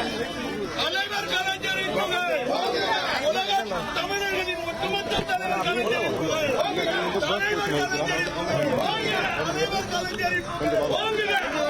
தலைவர் கலைஞரின் புகழ். உலக தமிழர்களின் ஒட்டுமொத்த தலைவர் கலைஞரின் புகழ். தலைவர் கலைஞரின் புகழ். தலைவர் கலைஞரின் புகழ்.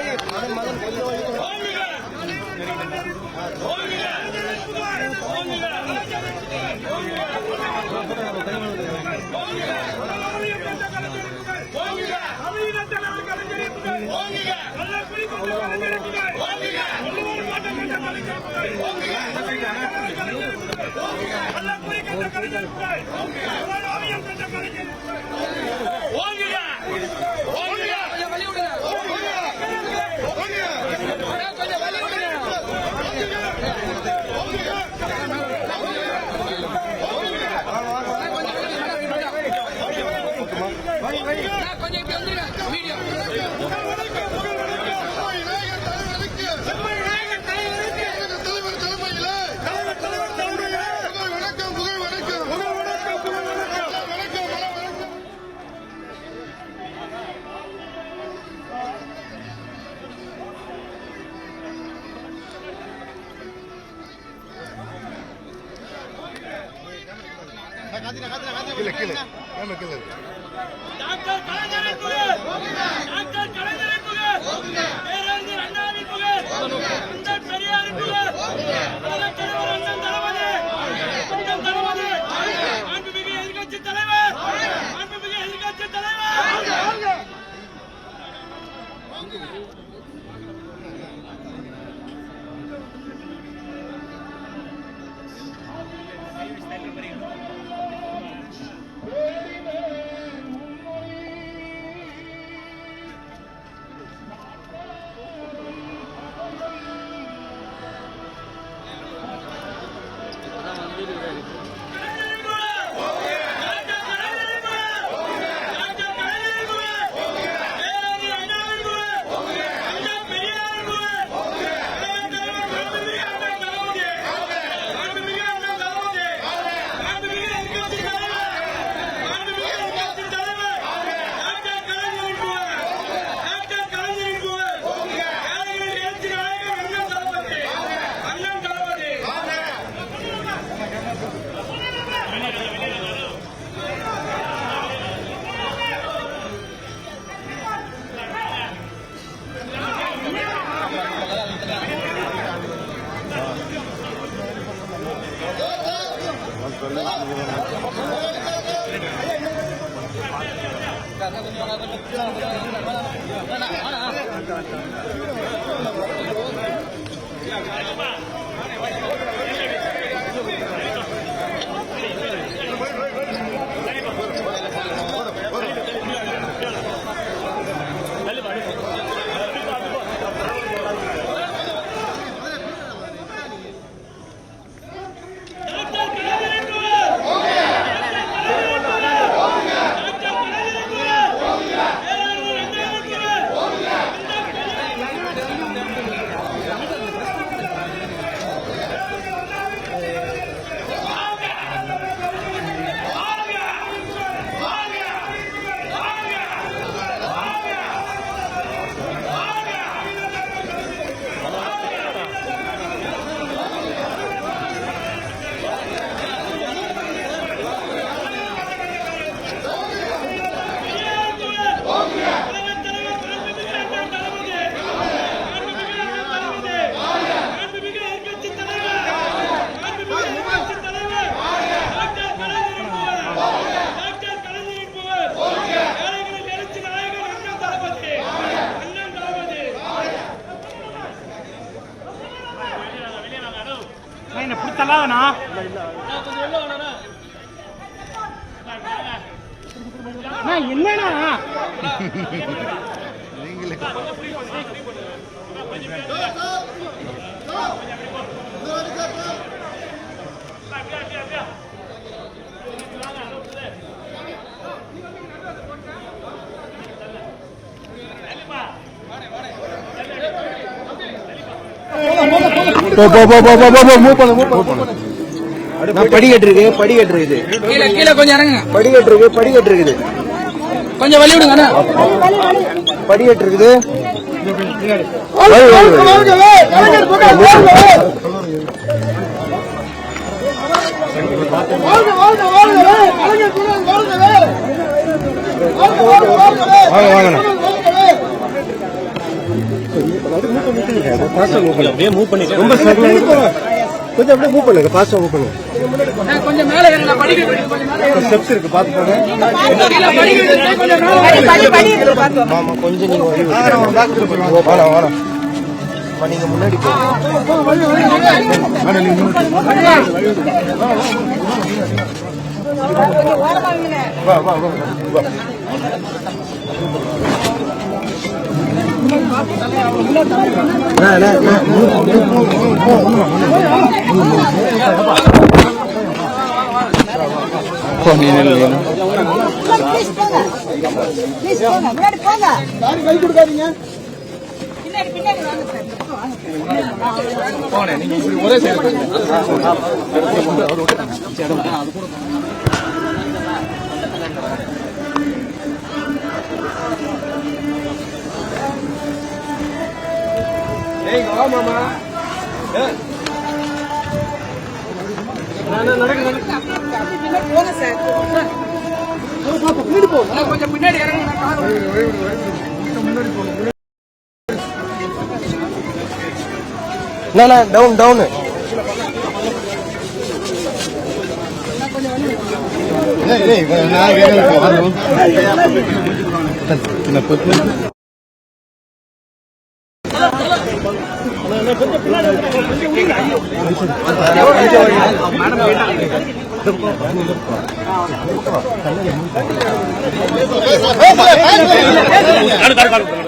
டாக்டர் கலைஞரின் புகழ். டாக்டர் கலைஞரின் புகழ். பேரறிஞர் அண்ணாவின் புகழ். இந்த பெரியாரின் புகழ். தலைவர் அண்ணன் தளபதி. அண்ணன் தளபதி. மாண்புமிகு எதிர்க்கட்சி தலைவர். மாண்புமிகு எதிர்க்கட்சி தலைவர். என்னன்னா படிக்கட்டு இருக்குது கீழே கொஞ்சம் இறங்குங்க. படிக்கட்டு இருக்குது கொஞ்சம் வழி விடுங்க. படிக்கட்டு இருக்குது. அப்படியே மூவ் பண்ணிட்டு ரொம்ப கொஞ்சம் அப்படியே மூவ் பண்ணுங்க, ஃபாஸ்டா மூவ் பண்ணுங்க. கொஞ்சம் மேல ஏறுங்க, படிக்கட்டு இருக்கு, கொஞ்சம் மேல ஏறுங்க. ஸ்டெப்ஸ் இருக்கு, பாத்து போங்க. கீழே படிக்கட்டு இருக்கு, கொஞ்சம் மேல ஏறுங்க. மாமா கொஞ்சம் நீங்க வாடா நீங்க முன்னாடி ஒரே சைடு கொஞ்சம் பின்னாடி இறங்க. டவுன் டவுன் அடுத்த